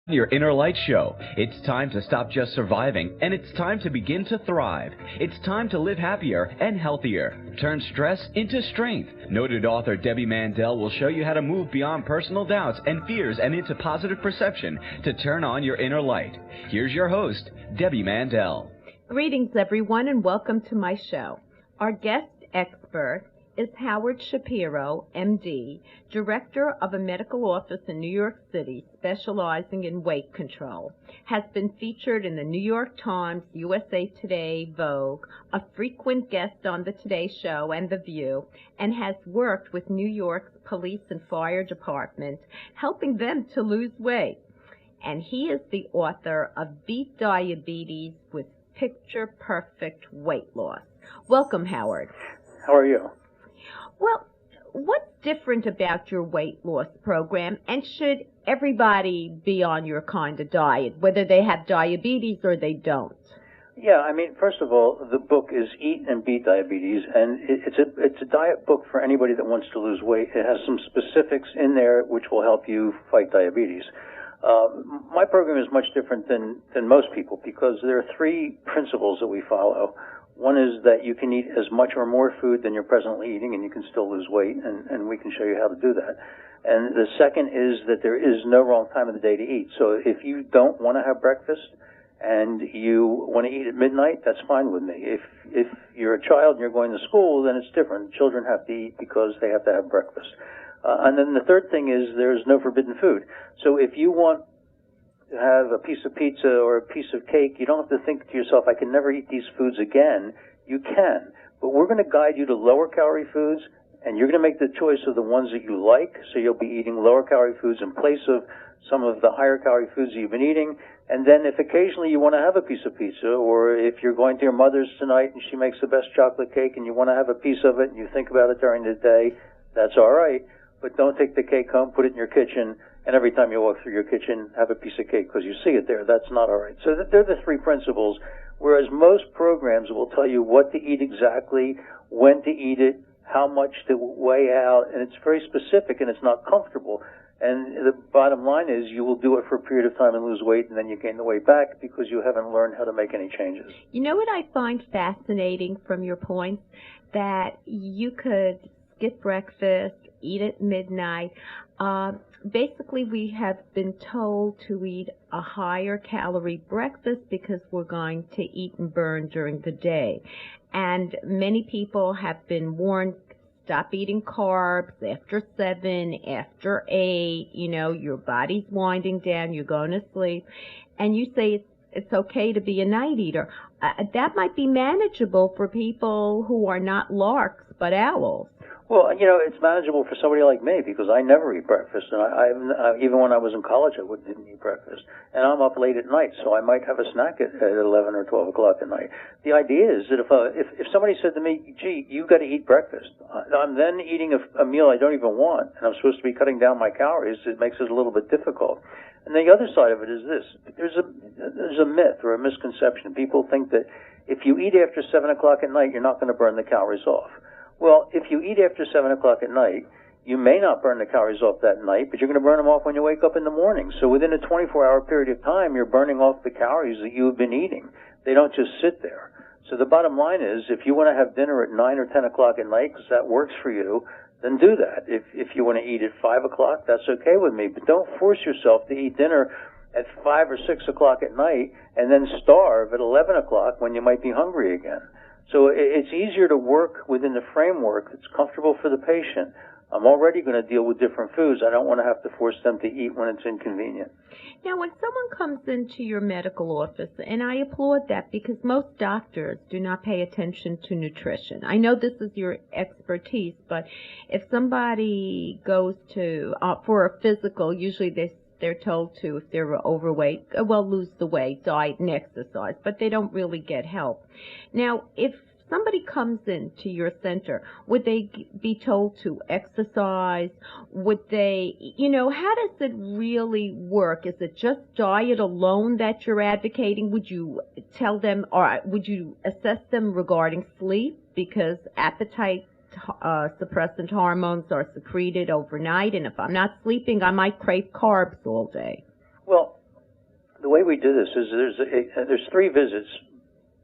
Your Inner Light Show. It's time to stop just surviving, and it's time to begin to thrive. It's time to live happier and healthier. Turn stress into strength. Noted author Debbie Mandel will show you how to move beyond personal doubts and fears and into positive perception to turn on your inner light. Here's your host, Debbie Mandel. Greetings, everyone, and welcome to my show. Our guest expert is Howard Shapiro, M.D., director of a medical office in New York City specializing in weight control, has been featured in the New York Times, USA Today, Vogue, a frequent guest on the Today Show and The View, and has worked with New York's police and fire department, helping them to lose weight. And he is the author of Beat Diabetes with Picture-Perfect Weight Loss. Welcome, Howard. How are you? Well, what's different about your weight loss program, and should everybody be on your kind of diet, whether they have diabetes or they don't? Yeah, I mean, first of all, the book is Eat and Beat Diabetes, and it's a diet book for anybody that wants to lose weight. It has some specifics in there which will help you fight diabetes. My program is much different than most people because there are three principles that we follow. One is that you can eat as much or more food than you're presently eating, and you can still lose weight, and we can show you how to do that. And the second is that there is no wrong time of the day to eat. So if you don't want to have breakfast and you want to eat at midnight, that's fine with me. If you're a child and you're going to school, then it's different. Children have to eat because they have to have breakfast. And then the third thing is there's no forbidden food. So if you want to have a piece of pizza or a piece of cake, you don't have to think to yourself, I can never eat these foods again. You can. But we're going to guide you to lower calorie foods, and you're going to make the choice of the ones that you like, so you'll be eating lower calorie foods in place of some of the higher calorie foods that you've been eating. And then if occasionally you want to have a piece of pizza, or if you're going to your mother's tonight and she makes the best chocolate cake and you want to have a piece of it and you think about it during the day, that's all right. But don't take the cake home, put it in your kitchen, and every time you walk through your kitchen, have a piece of cake because you see it there. That's not all right. So they're the three principles, whereas most programs will tell you what to eat exactly, when to eat it, how much to weigh out, and it's very specific and it's not comfortable. And the bottom line is you will do it for a period of time and lose weight, and then you gain the weight back because you haven't learned how to make any changes. You know what I find fascinating from your points? That you could skip breakfast, eat at midnight. Basically, we have been told to eat a higher calorie breakfast because we're going to eat and burn during the day. And many people have been warned, stop eating carbs after 7, after 8, your body's winding down, you're going to sleep. And you say it's okay to be a night eater. That might be manageable for people who are not larks but owls. Well, it's manageable for somebody like me because I never eat breakfast, and I even when I was in college, I didn't eat breakfast, and I'm up late at night, so I might have a snack at 11 or 12 o'clock at night. The idea is that if somebody said to me, "Gee, you've got to eat breakfast," I'm then eating a meal I don't even want, and I'm supposed to be cutting down my calories. It makes it a little bit difficult. And the other side of it is this: there's a myth or a misconception. People think that if you eat after 7 o'clock at night, you're not going to burn the calories off. Well, if you eat after 7 o'clock at night, you may not burn the calories off that night, but you're going to burn them off when you wake up in the morning. So within a 24-hour period of time, you're burning off the calories that you have been eating. They don't just sit there. So the bottom line is, if you want to have dinner at 9 or 10 o'clock at night, because that works for you, then do that. If you want to eat at 5 o'clock, that's okay with me. But don't force yourself to eat dinner at 5 or 6 o'clock at night and then starve at 11 o'clock when you might be hungry again. So it's easier to work within the framework that's comfortable for the patient. I'm already going to deal with different foods. I don't want to have to force them to eat when it's inconvenient. Now, when someone comes into your medical office, and I applaud that because most doctors do not pay attention to nutrition. I know this is your expertise, but if somebody goes to for a physical, usually they're told to, if they're overweight, lose the weight, diet and exercise, but they don't really get help. Now, if somebody comes into your center, would they be told to exercise? Would they, how does it really work? Is it just diet alone that you're advocating? Would you tell them, or would you assess them regarding sleep? Because appetite suppressant hormones are secreted overnight, and if I'm not sleeping, I might crave carbs all day. Well, The way we do this is there's 3 visits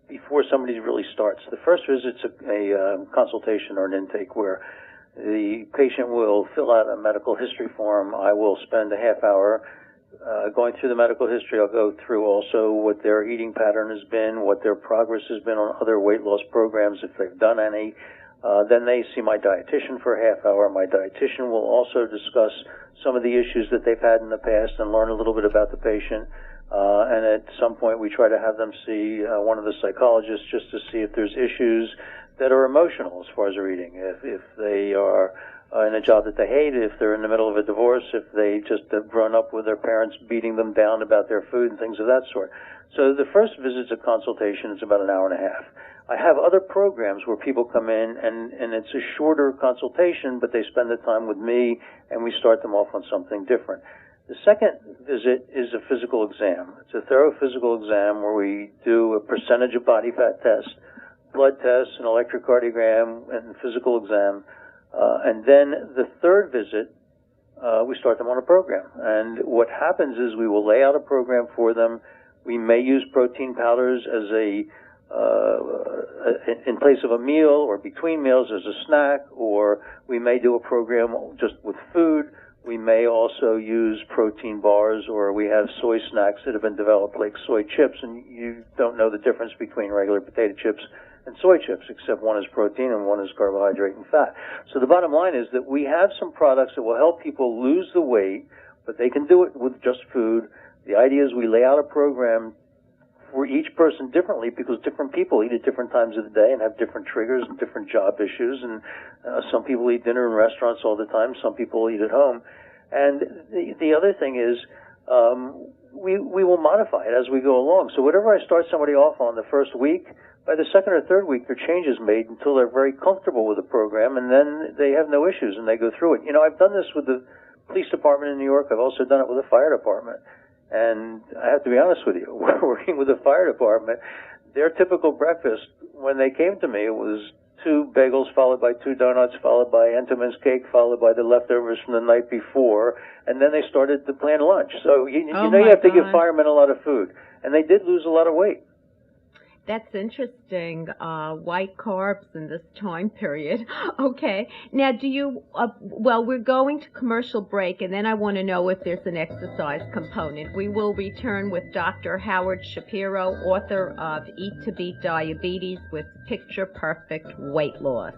before somebody really starts. The first visit's a consultation or an intake where the patient will fill out a medical history form. I will spend a half hour going through the medical history. I'll go through also what their eating pattern has been, what their progress has been on other weight loss programs, if they've done any. Then they see my dietitian for a half hour. My dietitian will also discuss some of the issues that they've had in the past and learn a little bit about the patient. And at some point we try to have them see one of the psychologists just to see if there's issues that are emotional as far as their eating. If they are in a job that they hate, if they're in the middle of a divorce, if they just have grown up with their parents beating them down about their food and things of that sort. So the first visit's a consultation. It's about an hour and a half. I have other programs where people come in and it's a shorter consultation, but they spend the time with me and we start them off on something different. The second visit is a physical exam. It's a thorough physical exam where we do a percentage of body fat test, blood test, an electrocardiogram, and physical exam. And then the third visit, we start them on a program. And what happens is we will lay out a program for them. We may use protein powders as in place of a meal or between meals as a snack, or we may do a program just with food. We may also use protein bars, or we have soy snacks that have been developed like soy chips, and you don't know the difference between regular potato chips and soy chips, except one is protein and one is carbohydrate and fat. So the bottom line is that we have some products that will help people lose the weight, but they can do it with just food. The idea is we lay out a program for each person differently, because different people eat at different times of the day and have different triggers and different job issues. And some people eat dinner in restaurants all the time. Some people eat at home. And the other thing is we will modify it as we go along. So whatever I start somebody off on the first week, by the second or third week, there are changes made until they're very comfortable with the program, and then they have no issues and they go through it. You know, I've done this with the police department in New York. I've also done it with the fire department. And I have to be honest with you, working with the fire department, their typical breakfast, when they came to me, it was 2 bagels followed by 2 donuts, followed by Entenmann's cake, followed by the leftovers from the night before, and then they started to plan lunch. So you have to give firemen a lot of food. And they did lose a lot of weight. That's interesting, white carbs in this time period. Okay. Now, do you, well, we're going to commercial break, and then I want to know if there's an exercise component. We will return with Dr. Howard Shapiro, author of Eat to Beat Diabetes, with Picture Perfect Weight Loss.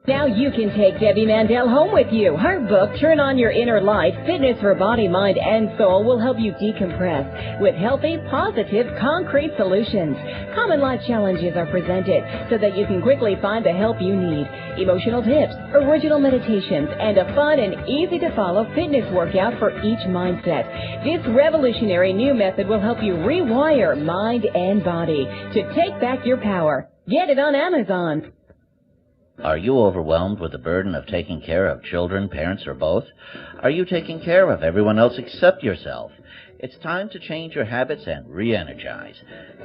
Now you can take Debbie Mandel home with you. Her book, Turn On Your Inner Light, Fitness for Body, Mind, and Soul, will help you decompress with healthy, positive, concrete solutions. Common life challenges are presented so that you can quickly find the help you need. Emotional tips, original meditations, and a fun and easy-to-follow fitness workout for each mindset. This revolutionary new method will help you rewire mind and body to take back your power. Get it on Amazon. Are you overwhelmed with the burden of taking care of children, parents, or both? Are you taking care of everyone else except yourself? It's time to change your habits and re-energize.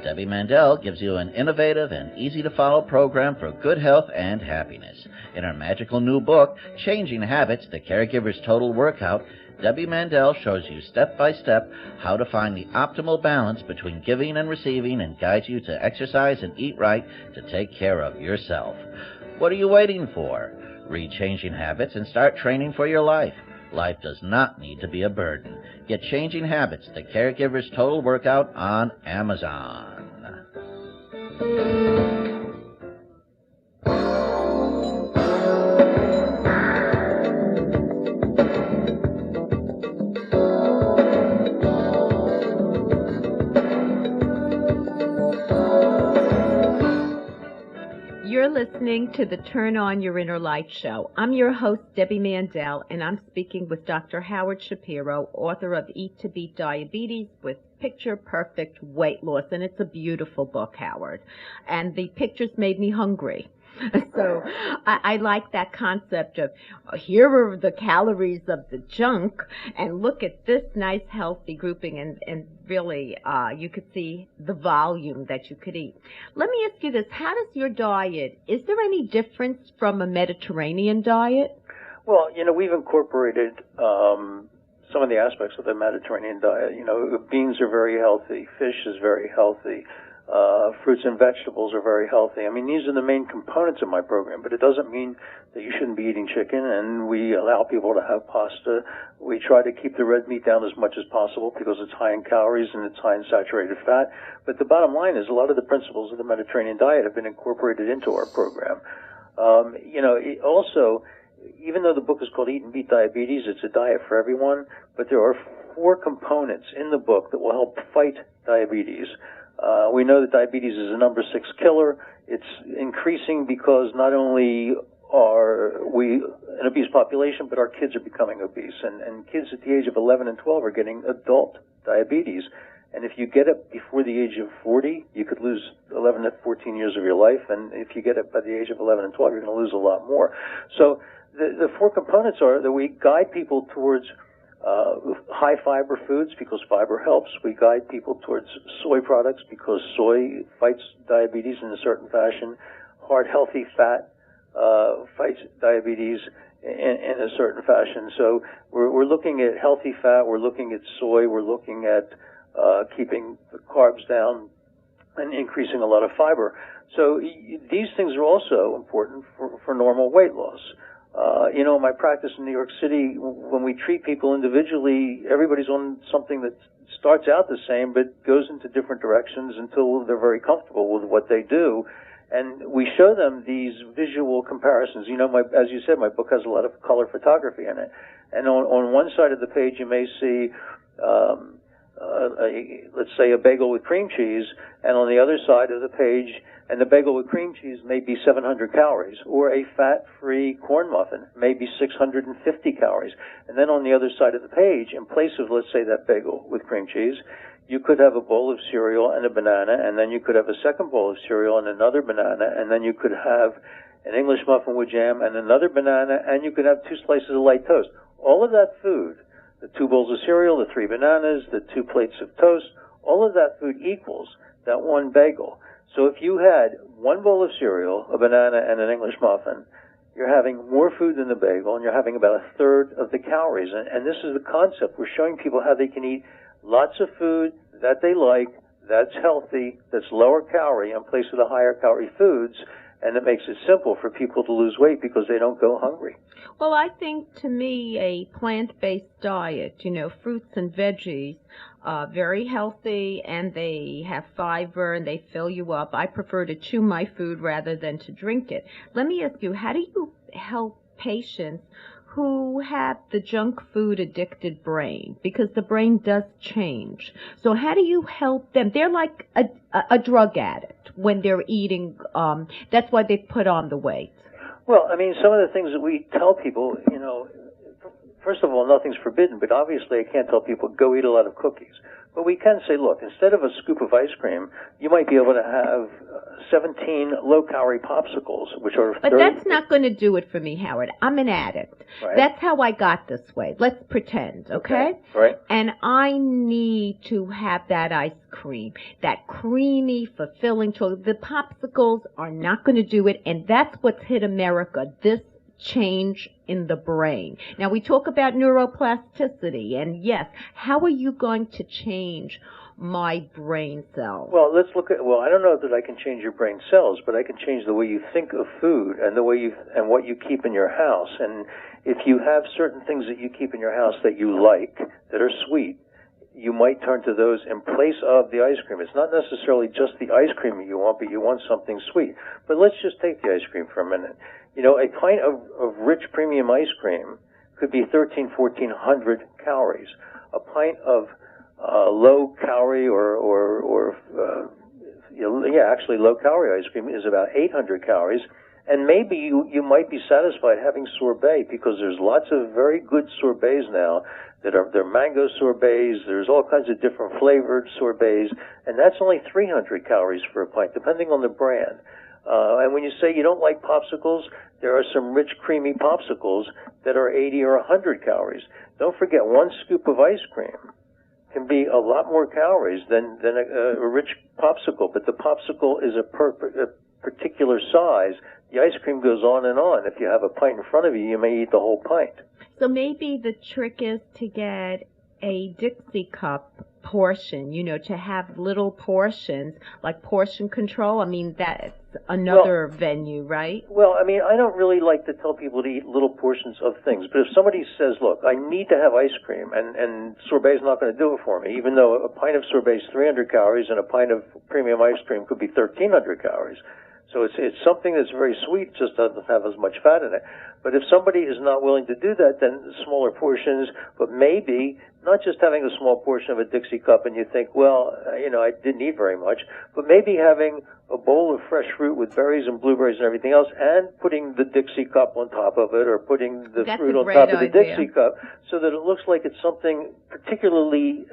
Debbie Mandel gives you an innovative and easy-to-follow program for good health and happiness. In her magical new book, Changing Habits, The Caregiver's Total Workout, Debbie Mandel shows you step-by-step how to find the optimal balance between giving and receiving, and guides you to exercise and eat right to take care of yourself. What are you waiting for? Read Changing Habits and start training for your life. Life does not need to be a burden. Get Changing Habits, The Caregiver's Total Workout, on Amazon. You're listening to the Turn On Your Inner Light show. I'm your host, Debbie Mandel, and I'm speaking with Dr. Howard Shapiro, author of Eat to Beat Diabetes, with Picture Perfect Weight Loss. And it's a beautiful book, Howard. And the pictures made me hungry. So I like that concept of here are the calories of the junk, and look at this nice healthy grouping, and really you could see the volume that you could eat. Let me ask you this. How does your diet, is there any difference from a Mediterranean diet? Well, we've incorporated some of the aspects of the Mediterranean diet. Beans are very healthy. Fish is very healthy. Fruits and vegetables are very healthy. I mean, these are the main components of my program, but it doesn't mean that you shouldn't be eating chicken, and we allow people to have pasta. We try to keep the red meat down as much as possible because it's high in calories and it's high in saturated fat. But the bottom line is a lot of the principles of the Mediterranean diet have been incorporated into our program. Also, even though the book is called Eat and Beat Diabetes, it's a diet for everyone, but there are 4 components in the book that will help fight diabetes. We know that diabetes is the number 6 killer. It's increasing because not only are we an obese population, but our kids are becoming obese. And kids at the age of 11 and 12 are getting adult diabetes. And if you get it before the age of 40, you could lose 11 to 14 years of your life. And if you get it by the age of 11 and 12, you're going to lose a lot more. So the 4 components are that we guide people towards high fiber foods because fiber helps. We guide people towards soy products because soy fights diabetes in a certain fashion. Heart healthy fat fights diabetes in a certain fashion. So we're looking at healthy fat, we're looking at soy, we're looking at keeping the carbs down and increasing a lot of fiber. So these things are also important for normal weight loss. In my practice in New York City, when we treat people individually, everybody's on something that starts out the same but goes into different directions until they're very comfortable with what they do. And we show them these visual comparisons. As you said, my book has a lot of color photography in it. And on one side of the page, you may see, let's say, a bagel with cream cheese, and on the other side of the page, and the bagel with cream cheese may be 700 calories, or a fat-free corn muffin may be 650 calories. And then on the other side of the page, in place of, let's say, that bagel with cream cheese, you could have a bowl of cereal and a banana, and then you could have a second bowl of cereal and another banana, and then you could have an English muffin with jam and another banana, and you could have 2 slices of light toast. All of that food, the 2 bowls of cereal, the 3 bananas, the 2 plates of toast, all of that food equals that 1 bagel. So if you had 1 bowl of cereal, a banana, and an English muffin, you're having more food than the bagel, and you're having about 1/3 of the calories. And this is the concept. We're showing people how they can eat lots of food that they like, that's healthy, that's lower calorie in place of the higher calorie foods, and it makes it simple for people to lose weight because they don't go hungry. Well, I think, to me, a plant-based diet, fruits and veggies, very healthy, and they have fiber, and they fill you up. I prefer to chew my food rather than to drink it. Let me ask you, how do you help patients who have the junk food addicted brain? Because the brain does change. So how do you help them? They're like a drug addict when they're eating. That's why they put on the weight. Well, I mean, some of the things that we tell people, first of all, nothing's forbidden, but obviously I can't tell people go eat a lot of cookies. But we can say, look, instead of a scoop of ice cream, you might be able to have 17 low-calorie popsicles, which are... But that's not going to do it for me, Howard. I'm an addict. Right. That's how I got this way. Let's pretend, okay? Right. And I need to have that ice cream, that creamy, fulfilling chocolate. The popsicles are not going to do it, and that's what's hit America, this change in the brain. Now, we talk about neuroplasticity, and yes, how are you going to change my brain cells? Well, let's look at, I don't know that I can change your brain cells, but I can change the way you think of food and the way and what you keep in your house. And if you have certain things that you keep in your house that you like, that are sweet, you might turn to those in place of the ice cream. It's not necessarily just the ice cream you want, but you want something sweet. But let's just take the ice cream for a minute. A pint of rich premium ice cream could be 1,400 calories. A pint of low calorie actually low calorie ice cream is about 800 calories. And maybe you might be satisfied having sorbet because there's lots of very good sorbets now they're mango sorbets. There's all kinds of different flavored sorbets, and that's only 300 calories for a pint, depending on the brand. And when you say you don't like popsicles, there are some rich, creamy popsicles that are 80 or 100 calories. Don't forget, 1 scoop of ice cream can be a lot more calories than a rich popsicle, but the popsicle is a particular size, the ice cream goes on and on. If you have a pint in front of you, you may eat the whole pint. So maybe the trick is to get a Dixie cup portion, to have little portions, like portion control. I mean, that's another venue, right? Well, I mean, I don't really like to tell people to eat little portions of things, but if somebody says, look, I need to have ice cream, and sorbet's not going to do it for me, even though a pint of sorbet is 300 calories and a pint of premium ice cream could be 1,300 calories. So it's something that's very sweet, just doesn't have as much fat in it. But if somebody is not willing to do that, then smaller portions, but maybe not just having a small portion of a Dixie cup and you think, well, I didn't eat very much, but maybe having a bowl of fresh fruit with berries and blueberries and everything else, and putting the Dixie cup on top of it, or putting the fruit on top of the Dixie cup, so that it looks like it's something particularly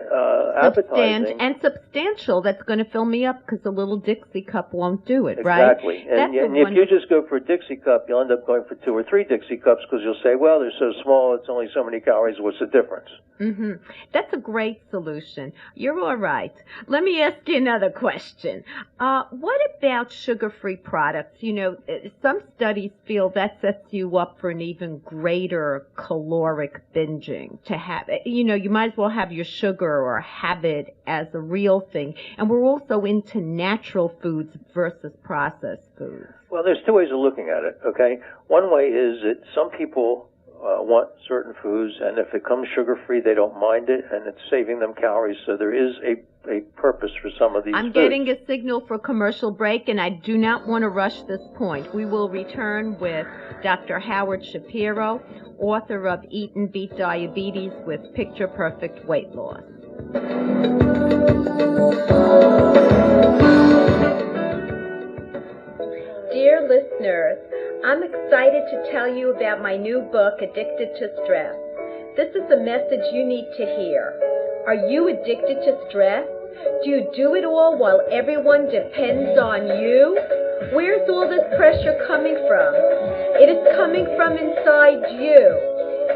appetizing. And substantial that's going to fill me up, because a little Dixie cup won't do it, right? Exactly. And if you just go for a Dixie cup, you'll end up going for 2 or 3 Dixie cups, because you'll say, well, they're so small, it's only so many calories, what's the difference? Mm-hmm. That's a great solution. You're all right. Let me ask you another question. What about sugar-free products? Some studies feel that sets you up for an even greater caloric binging. To have, you might as well have your sugar or have it as a real thing. And we're also into natural foods versus processed foods. Well, there's 2 ways of looking at it, okay? One way is that some people want certain foods, and if it comes sugar-free, they don't mind it, and it's saving them calories, so there is a purpose for some of these I'm foods. Getting a signal for commercial break, and I do not want to rush this point. We will return with Dr. Howard Shapiro, author of Eat and Beat Diabetes with Picture Perfect Weight Loss. Dear listeners, I'm excited to tell you about my new book, Addicted to Stress. This is a message you need to hear. Are you addicted to stress? Do you do it all while everyone depends on you? Where's all this pressure coming from? It is coming from inside you.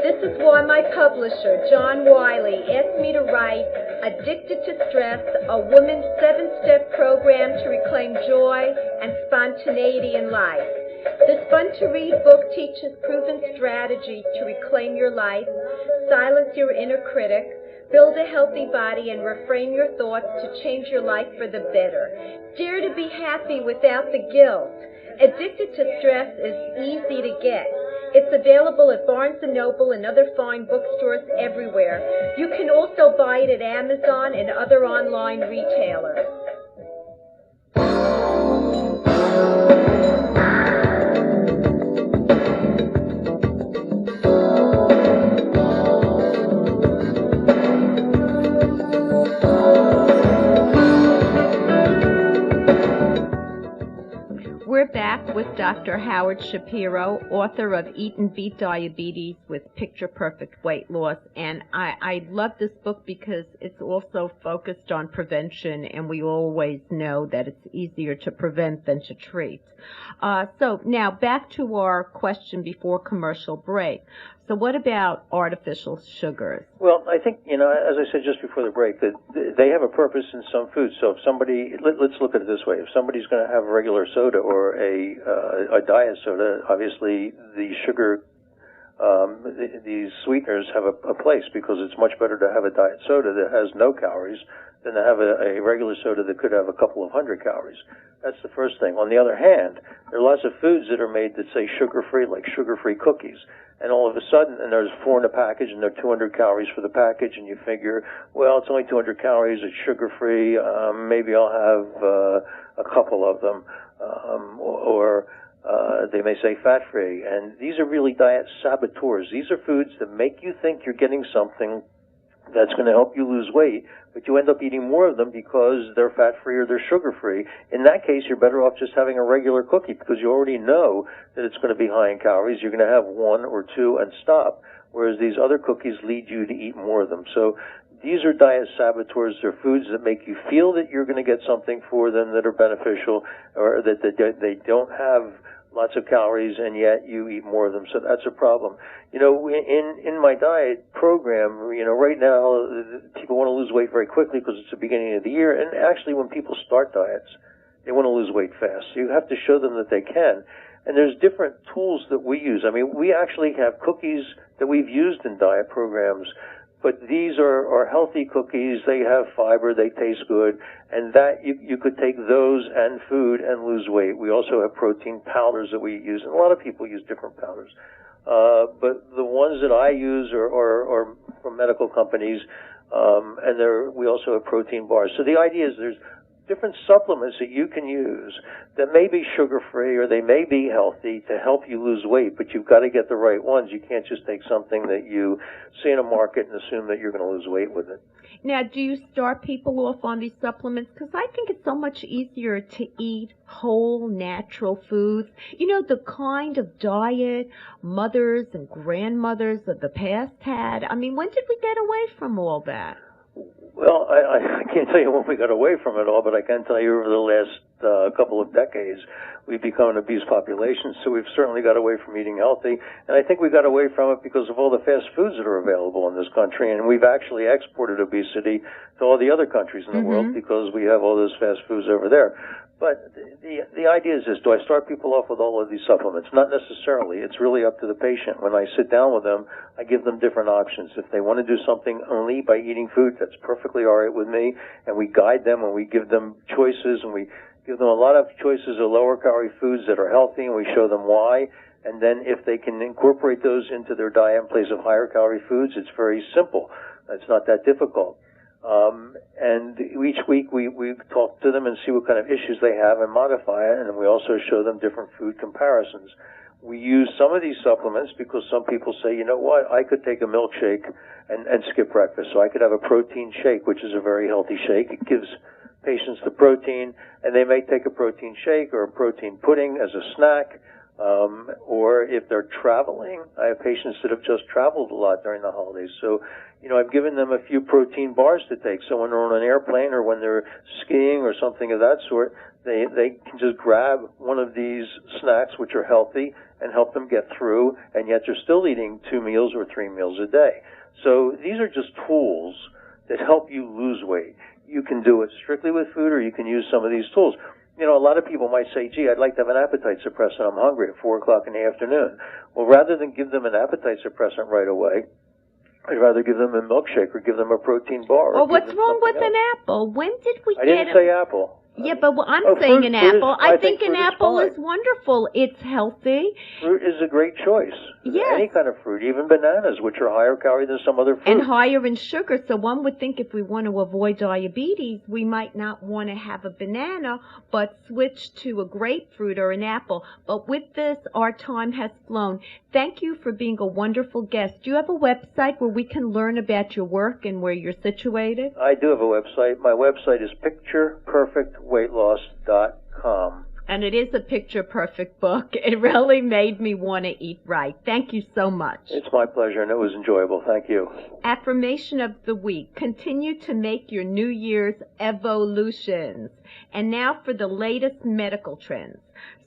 This is why my publisher, John Wiley, asked me to write Addicted to Stress, a woman's 7-step program to reclaim joy and spontaneity in life. This fun-to-read book teaches proven strategies to reclaim your life, silence your inner critic, build a healthy body, and reframe your thoughts to change your life for the better. Dare to be happy without the guilt. Addicted to Stress is easy to get. It's available at Barnes & Noble and other fine bookstores everywhere. You can also buy it at Amazon and other online retailers. We're back with Dr. Howard Shapiro, author of Eat and Beat Diabetes with Picture Perfect Weight Loss. And I love this book because it's also focused on prevention, and we always know that it's easier to prevent than to treat. So now back to our question before commercial break. So what about artificial sugars? Well, I think, as I said just before the break, that they have a purpose in some foods. So if somebody, let's look at it this way. If somebody's going to have a regular soda or a diet soda, obviously the sugar, these sweeteners have a place, because it's much better to have a diet soda that has no calories than to have a regular soda that could have a couple of hundred calories. That's the first thing. On the other hand, there are lots of foods that are made that say sugar-free, like sugar-free cookies. And all of a sudden, and there's 4 in a package, and they're 200 calories for the package, and you figure, well, it's only 200 calories, it's sugar-free, maybe I'll have a couple of them, or they may say fat-free. And these are really diet saboteurs. These are foods that make you think you're getting something that's going to help you lose weight, but you end up eating more of them because they're fat-free or they're sugar-free. In that case, you're better off just having a regular cookie, because you already know that it's going to be high in calories. You're going to have 1 or 2 and stop, whereas these other cookies lead you to eat more of them. So these are diet saboteurs. They're foods that make you feel that you're going to get something for them that are beneficial, or that they don't have lots of calories, and yet you eat more of them. So that's a problem. In my diet program, right now, people want to lose weight very quickly because it's the beginning of the year. And actually, when people start diets, they want to lose weight fast. So you have to show them that they can. And there's different tools that we use. I mean, we actually have cookies that we've used in diet programs, but these are healthy cookies. They have fiber, they taste good, and that you could take those and food and lose weight. We also have protein powders that we use, and a lot of people use different powders. But the ones that I use are from medical companies, and we also have protein bars. So the idea is there's different supplements that you can use that may be sugar-free or they may be healthy to help you lose weight, but you've got to get the right ones. You can't just take something that you see in a market and assume that you're going to lose weight with it. Now, do you start people off on these supplements? Because I think it's so much easier to eat whole, natural foods. You know, the kind of diet mothers and grandmothers of the past had. I mean, when did we get away from all that? Well, I can't tell you when we got away from it all, but I can tell you over the last couple of decades, we've become an obese population, so we've certainly got away from eating healthy. And I think we got away from it because of all the fast foods that are available in this country, and we've actually exported obesity to all the other countries in the world because we have all those fast foods over there. But the idea is this: do I start people off with all of these supplements? Not necessarily. It's really up to the patient. When I sit down with them, I give them different options. If they want to do something only by eating food, that's perfectly all right with me, and we guide them and we give them choices, and we give them a lot of choices of lower-calorie foods that are healthy, and we show them why. And then if they can incorporate those into their diet in place of higher-calorie foods, it's very simple. It's not that difficult. And each week we talk to them and see what kind of issues they have and modify it, and we also show them different food comparisons. We use some of these supplements because some people say, you know what, I could take a milkshake and skip breakfast, so I could have a protein shake, which is a very healthy shake. It gives patients the protein, and they may take a protein shake or a protein pudding as a snack. Or if they're traveling, I have patients that have just traveled a lot during the holidays. So, you know, I've given them a few protein bars to take. So when they're on an airplane or when they're skiing or something of that sort, they can just grab one of these snacks, which are healthy, and help them get through, and yet they're still eating 2 meals or 3 meals a day. So these are just tools that help you lose weight. You can do it strictly with food, or you can use some of these tools. You know, a lot of people might say, gee, I'd like to have an appetite suppressant. I'm hungry at 4 o'clock in the afternoon. Well, rather than give them an appetite suppressant right away, I'd rather give them a milkshake or give them a protein bar. Well, what's wrong with an apple? When did we I didn't say apple. Yeah, but I'm saying an apple. I think an apple is is wonderful. It's healthy. Fruit is a great choice. Yes. Any kind of fruit, even bananas, which are higher calorie than some other fruit. And higher in sugar. So one would think if we want to avoid diabetes, we might not want to have a banana, but switch to a grapefruit or an apple. But with this, our time has flown. Thank you for being a wonderful guest. Do you have a website where we can learn about your work and where you're situated? I do have a website. My website is pictureperfectweightloss.com. And it is a picture-perfect book. It really made me want to eat right. Thank you so much. It's my pleasure, and it was enjoyable. Thank you. Affirmation of the week. Continue to make your New Year's evolutions. And now for the latest medical trends.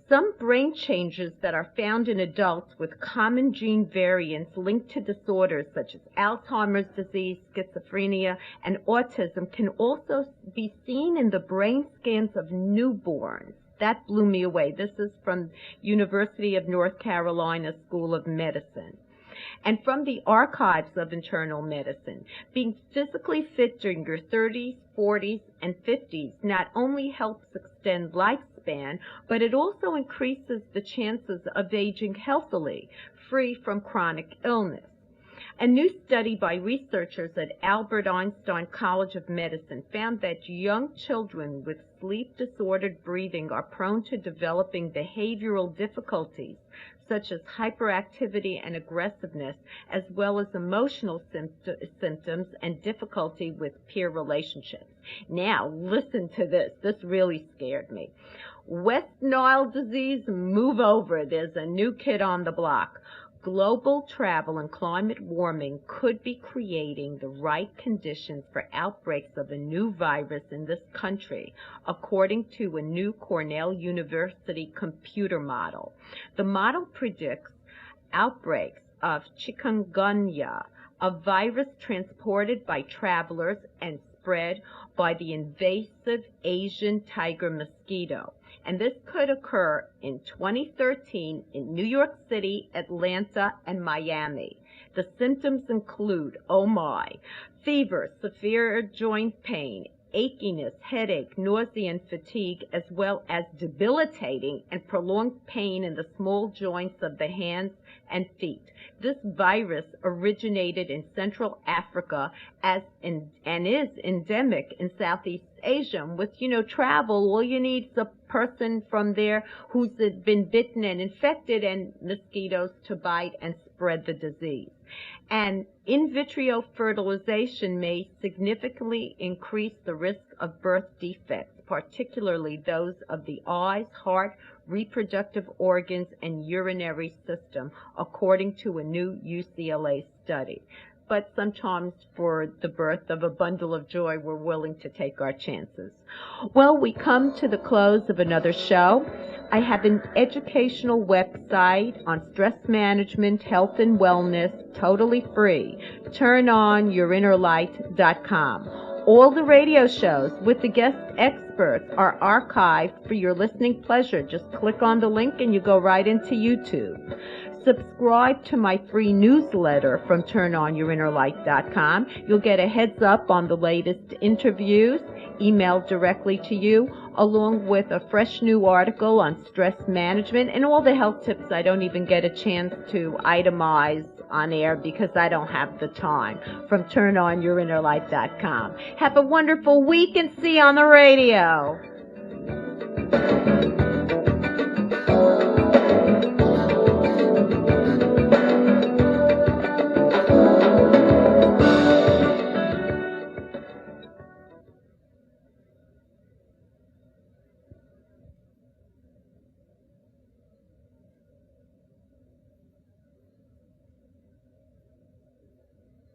Some brain changes that are found in adults with common gene variants linked to disorders such as Alzheimer's disease, schizophrenia, and autism can also be seen in the brain scans of newborns. That blew me away. This is from University of North Carolina School of Medicine. And from the Archives of Internal Medicine, being physically fit during your 30s, 40s, and 50s not only helps extend lifespan, but it also increases the chances of aging healthily, free from chronic illness. A new study by researchers at Albert Einstein College of Medicine found that young children with sleep-disordered breathing are prone to developing behavioral difficulties, such as hyperactivity and aggressiveness, as well as emotional symptoms and difficulty with peer relationships. Now, listen to this. This really scared me. West Nile disease, move over. There's a new kid on the block. Global travel and climate warming could be creating the right conditions for outbreaks of a new virus in this country, according to a new Cornell University computer model. The model predicts outbreaks of chikungunya, a virus transported by travelers and spread by the invasive Asian tiger mosquito. And this could occur in 2013 in New York City, Atlanta, and Miami. The symptoms include, fever, severe joint pain, achiness, headache, nausea, and fatigue, as well as debilitating and prolonged pain in the small joints of the hands and feet. This virus originated in Central Africa and is endemic in Southeast Asia. With, travel, all you need is a person from there who's been bitten and infected and mosquitoes to bite and spread the disease. And in vitro fertilization may significantly increase the risk of birth defects, particularly those of the eyes, heart, reproductive organs, and urinary system, according to a new UCLA study. But sometimes for the birth of a bundle of joy, we're willing to take our chances. Well, we come to the close of another show. I have an educational website on stress management, health, and wellness, totally free. TurnOnYourInnerLight.com. All the radio shows with the guest experts are archived for your listening pleasure. Just click on the link and you go right into YouTube. Subscribe to my free newsletter from TurnOnYourInnerLight.com. You'll get a heads up on the latest interviews, emailed directly to you, along with a fresh new article on stress management and all the health tips I don't even get a chance to itemize on air because I don't have the time, from TurnOnYourInnerLight.com. Have a wonderful week and see you on the radio.